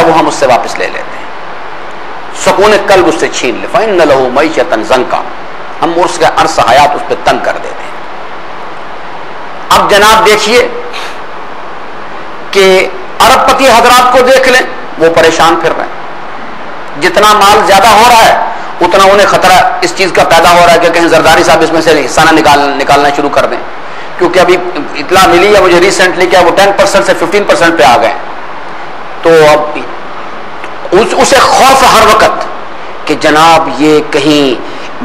وہ ہم اس سے واپس لے لیتے ہیں، سکون قلب اس سے چھین لے. فَإِنَّ لَهُ مَعِيشَةً ضَنْكًا، ہم اس کا عرصہ حیات اس پہ تنگ کر دیتے ہیں. اب جناب دیکھیے کہ ارب پتی حضرات کو دیکھ لیں، وہ پریشان پھر رہے ہیں. جتنا مال زیادہ ہو رہا ہے اتنا انہیں خطرہ اس چیز کا پیدا ہو رہا ہے کہ کہیں زرداری صاحب اس میں سے حصہ نہ نکالنا شروع کر دیں، کیونکہ ابھی اطلاع ملی ہے مجھے ریسنٹلی کہ وہ 10% سے 15% پہ آ گئے. تو اب اسے خوف ہر وقت کہ جناب یہ کہیں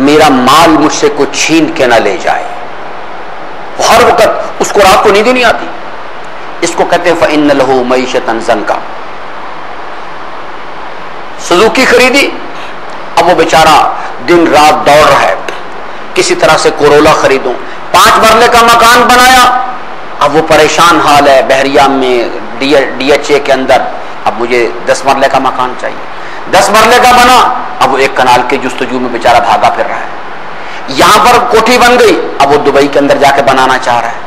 میرا مال مجھ سے کوئی چھین کے نہ لے جائے. ہر وقت اس کو رات کو نیند ہی نہیں آتی. اس کو کہتے ہیں فَإِنَّ لَهُ مَعِيشَةً ضَنْكًا. سزوکی خریدی، اب وہ بیچارہ دن رات دوڑ رہا ہے کسی طرح سے کورولا خریدوں. 5 مرلے کا مکان بنایا، اب وہ پریشان حال ہے بحریہ میں ڈی ایچ اے کے اندر، اب مجھے 10 مرلے کا مکان چاہیے. 10 مرلے کا بنا، اب وہ 1 کنال کے جستجو میں بیچارہ بھاگا پھر رہا ہے. یہاں پر کوٹھی بن گئی، اب وہ دبئی کے اندر جا کے بنانا چاہ رہا ہے.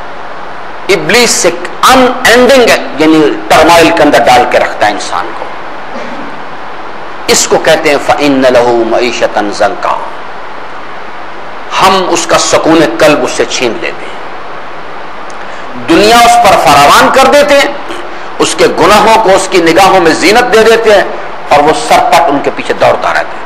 ابلیس سے ان اینڈنگ یعنی ٹرمائل کے اندر ڈال کے رکھتا ہے انسان کو. اس کو کہتے ہیں فَإِنَّ لَهُ مَعِيشَةً ضَنْكًا. ہم اس کا سکون قلب اس سے چھین لیتے ہیں، دنیا اس پر فراوان کر دیتے ہیں، اس کے گناہوں کو اس کی نگاہوں میں زینت دے دیتے ہیں، اور وہ سر پٹ ان کے پیچھے دوڑتا رہتا ہے.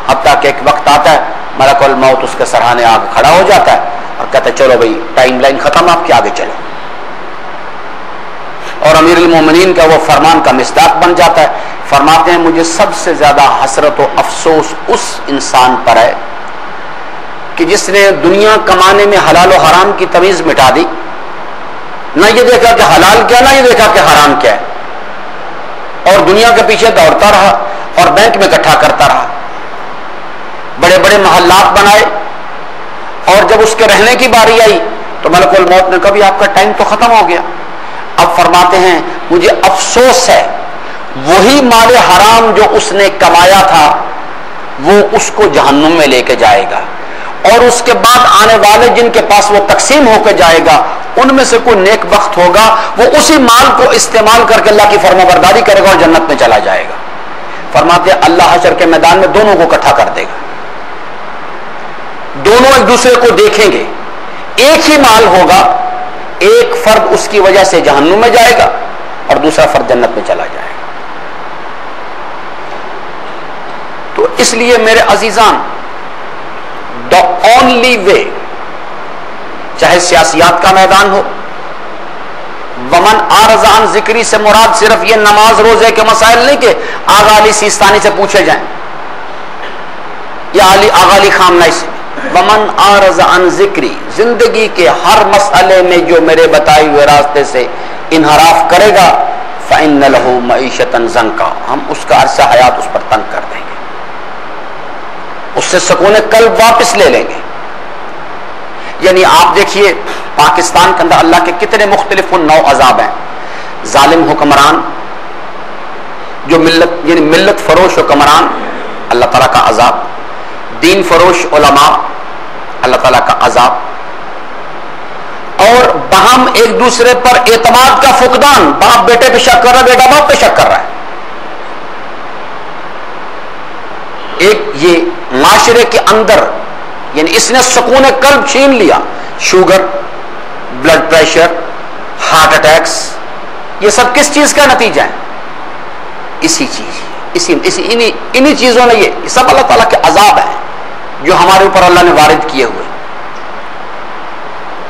حتیٰ کہ ایک وقت آتا ہے ملک الموت اس کے سرحانے آگے کھڑا ہو جاتا ہے اور کہتا ہے چلو بھائی ٹائم لائن ختم، آپ کے آگے چلو. اور امیر المومنین کا وہ فرمان کا مصداق بن جاتا ہے. فرماتے ہیں مجھے سب سے زیادہ حسرت و افسوس اس انسان پر ہے کہ جس نے دنیا کمانے میں حلال و حرام کی تمیز مٹا دی، نہ یہ دیکھا کہ حلال کیا، نہ یہ دیکھا کہ حرام کیا ہے، اور دنیا کے پیچھے دوڑتا رہا اور بینک میں اکٹھا کرتا رہا. بڑے بڑے محلات بنائے، اور جب اس کے رہنے کی باری آئی تو ملک الموت نے کبھی آپ کا ٹائم تو ختم ہو گیا. اب فرماتے ہیں مجھے افسوس ہے وہی مال حرام جو اس نے کمایا تھا وہ اس کو جہنم میں لے کے جائے گا، اور اس کے بعد آنے والے جن کے پاس وہ تقسیم ہو کے جائے گا ان میں سے کوئی نیک بخت ہوگا، وہ اسی مال کو استعمال کر کے اللہ کی فرما برداری کرے گا اور جنت میں چلا جائے گا. فرماتے ہیں اللہ حشر کے میدان میں دونوں کو اکٹھا کر دے گا، دونوں ایک دوسرے کو دیکھیں گے، ایک ہی مال ہوگا، ایک فرد اس کی وجہ سے جہنم میں جائے گا اور دوسرا فرد جنت میں چلا جائے گا. تو اس لیے میرے عزیزان the only way، چاہے سیاسیات کا میدان ہو، ومن اعرض عن ذکری سے مراد صرف یہ نماز روزے کے مسائل نہیں کہ آغا علی سیستانی سے پوچھے جائیں یا آغا علی خامنہئی سے. ومن اعرض عن ذکری، زندگی کے ہر مسئلے میں جو میرے بتائے ہوئے راستے سے انحراف کرے گا فإن له معیشة ضنکا، ہم اس کا عرصہ حیات اس پر تنگ کر دیں گے، اس سے سکون قلب واپس لے لیں گے. یعنی آپ دیکھیے پاکستان کے اندر اللہ کے کتنے مختلف نوع عذاب ہیں. ظالم حکمران جو ملت فروش حکمران، اللہ تعالیٰ کا عذاب. دین فروش علماء، اللہ تعالیٰ کا عذاب. اور باہم ایک دوسرے پر اعتماد کا فقدان، باپ بیٹے پہ شک کر رہا ہے، بیٹا باپ پہ شک کر رہا ہے. ایک یہ معاشرے کے اندر یعنی اس نے سکون قلب چھین لیا. Sugar, blood pressure, heart attacks, یہ سب کس چیز کا نتیجہ ہے؟ انہی چیزوں نے، یہ سب اللہ تعالیٰ کے عذاب ہیں جو ہمارے اوپر اللہ نے وارد کیے ہوئے،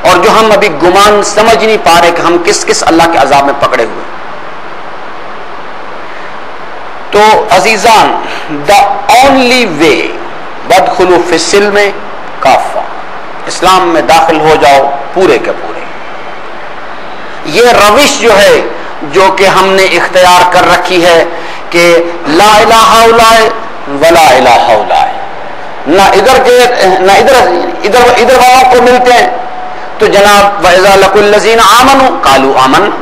اور جو ہم ابھی گمان سمجھ نہیں پا رہے کہ ہم کس کس اللہ کے عذاب میں پکڑے ہوئے. تو عزیزان the only way بدخلوا فی السلم کافہ، اسلام میں داخل ہو جاؤ پورے کے پورے. یہ روش جو ہے جو کہ ہم نے اختیار کر رکھی ہے کہ لا الہ الا ولا الہ الا، نہ ادھر کے نہ ادھر والوں کو ملتے ہیں تو جناب وَإِذَا لَقُوا الَّذِينَ آمَنُوا قَالُوا آمَنَّا.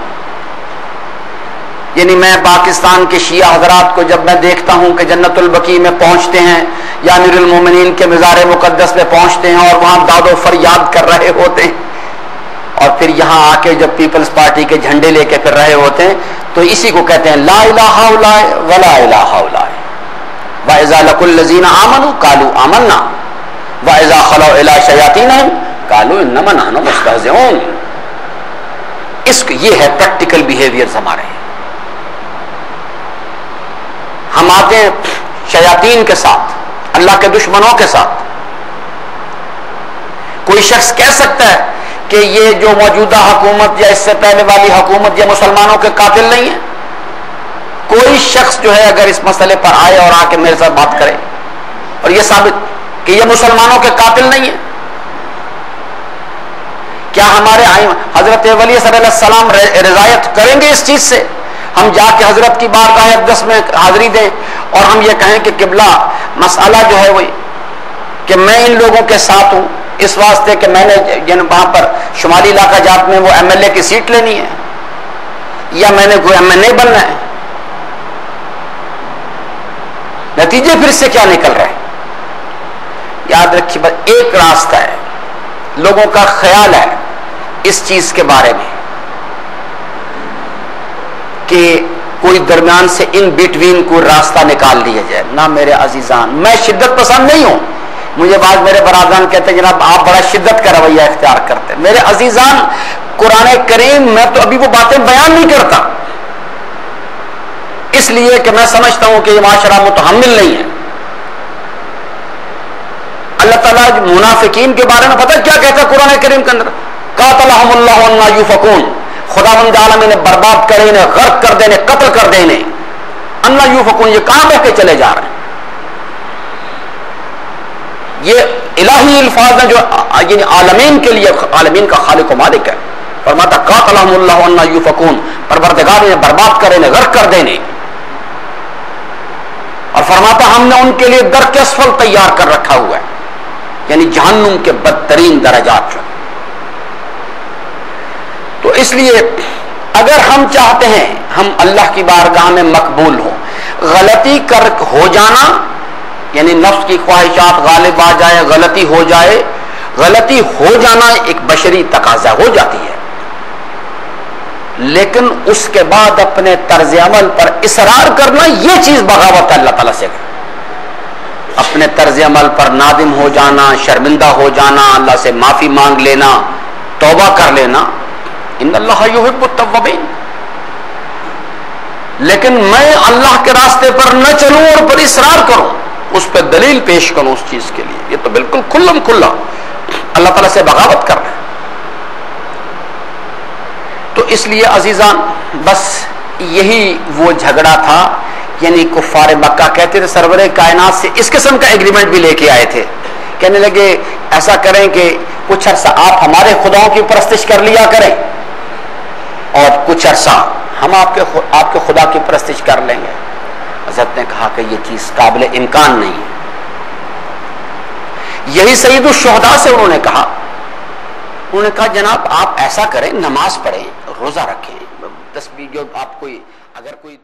یعنی میں پاکستان کے شیعہ حضرات کو جب میں دیکھتا ہوں کہ جنت البقیع میں پہنچتے ہیں یا امیر المومنین کے مزار مقدس میں پہنچتے ہیں اور وہاں داد و فریاد کر رہے ہوتے ہیں اور پھر یہاں آ کے جب پیپلز پارٹی کے جھنڈے لے کے پھر رہے ہوتے ہیں تو اسی کو کہتے ہیں لا الہ الا ولا الہ الا وَإِذَا لَقُوا الَّذِينَ آمَنُوا قَالُوا آمَنَّا وَإِذَا خَلَوْا إِلَىٰ شَيَاطِينِهِمْ قَالُوا إِنَّمَا نَحْنُ مُسْتَهْزِئُونَ. یہ ہے پریکٹیکل بیہیویئرز ہمارے. ہم آتے ہیں شیاطین کے ساتھ، اللہ کے دشمنوں کے ساتھ. کوئی شخص کہہ سکتا ہے کہ یہ جو موجودہ حکومت یا اس سے پہلے والی حکومت یہ مسلمانوں کے قاتل نہیں ہے؟ کوئی شخص جو ہے اگر اس مسئلے پر آئے اور آ کے میرے ساتھ بات کرے اور یہ ثابت کہ یہ مسلمانوں کے قاتل نہیں ہے، کیا ہمارے حضرت ولی صلی اللہ علیہ وسلم رضایت کریں گے اس چیز سے؟ ہم جا کے حضرت کی بارگاہ اقدس میں حاضری دیں اور ہم یہ کہیں کہ قبلہ مسئلہ جو ہے وہی کہ میں ان لوگوں کے ساتھ ہوں اس واسطے کہ میں نے وہاں پر شمالی علاقہ جات میں وہ ایم ایل اے کی سیٹ لینی ہے یا میں نے کوئی ایم این اے بننا ہے؟ نتیجے پھر سے کیا نکل رہے ہیں؟ یاد رکھیے بس ایک راستہ ہے، لوگوں کا خیال ہے اس چیز کے بارے میں کہ کوئی درمیان سے ان بٹوین کوئی راستہ نکال دیا جائے. نہ میرے عزیزان، میں شدت پسند نہیں ہوں. مجھے بعض میرے برادران کہتے ہیں جناب آپ بڑا شدت کا رویہ اختیار کرتے ہیں. میرے عزیزان، قرآن کریم میں تو ابھی وہ باتیں بیان نہیں کرتا، اس لیے کہ میں سمجھتا ہوں کہ یہ معاشرہ متحمل نہیں ہے. اللہ تعالیٰ منافقین کے بارے میں پتہ کیا کہتا ہے قرآن کریم کے اندر؟ قاتلہم اللہ انا یوفکون. خداوند عالم انہیں برباد کرے، انہیں غرق کر دے، انہیں قتل کر دے. انہیں انا یوفکون، یہ کہاں بہ کے چلے جا رہے ہیں؟ یہ الہی الفاظ ہیں جو یعنی عالمین کے لیے، عالمین کا خالق و مالک ہے. فرماتا قاتلہم اللہ انا یوفکون، پروردگار انہیں برباد کرے، انہیں غرق کر دے. اور فرماتا ہم نے ان کے لیے درک اسفل تیار کر رکھا ہوا ہے، یعنی جہنم کے بدترین درجات. تو اس لیے اگر ہم چاہتے ہیں ہم اللہ کی بارگاہ میں مقبول ہوں، غلطی ہو جانا یعنی نفس کی خواہشات غالب آ جائے، غلطی ہو جائے، غلطی ہو جانا ایک بشری تقاضا ہو جاتی ہے، لیکن اس کے بعد اپنے طرز عمل پر اصرار کرنا یہ چیز بغاوت ہے اللہ تعالیٰ سے. اپنے طرز عمل پر نادم ہو جانا، شرمندہ ہو جانا، اللہ سے معافی مانگ لینا، توبہ کر لینا، ان اللہ یحب التوابین. لیکن میں اللہ کے راستے پر نہ چلوں اور پر اصرار کروں، اس پہ دلیل پیش کروں اس چیز کے لیے، یہ تو بالکل کھلم کھلا اللہ تعالیٰ سے بغاوت کر رہے ہیں. تو اس لیے عزیزان بس یہی وہ جھگڑا تھا. یعنی کفار مکہ کہتے تھے سرور کائنات سے اس قسم کا ایگریمنٹ بھی لے کے آئے تھے، کہنے لگے ایسا کریں کہ کچھ عرصہ آپ ہمارے خداؤں کی پرستش کر لیا کریں اور کچھ عرصہ ہم آپ کے خدا کی پرستش کر لیں گے. حضرت نے کہا کہ یہ چیز قابل امکان نہیں ہے. یہی سید الشہداء سے انہوں نے کہا جناب آپ ایسا کریں، نماز پڑھیں، روزہ رکھیں، تسبیح جو آپ کوئی اگر کوئی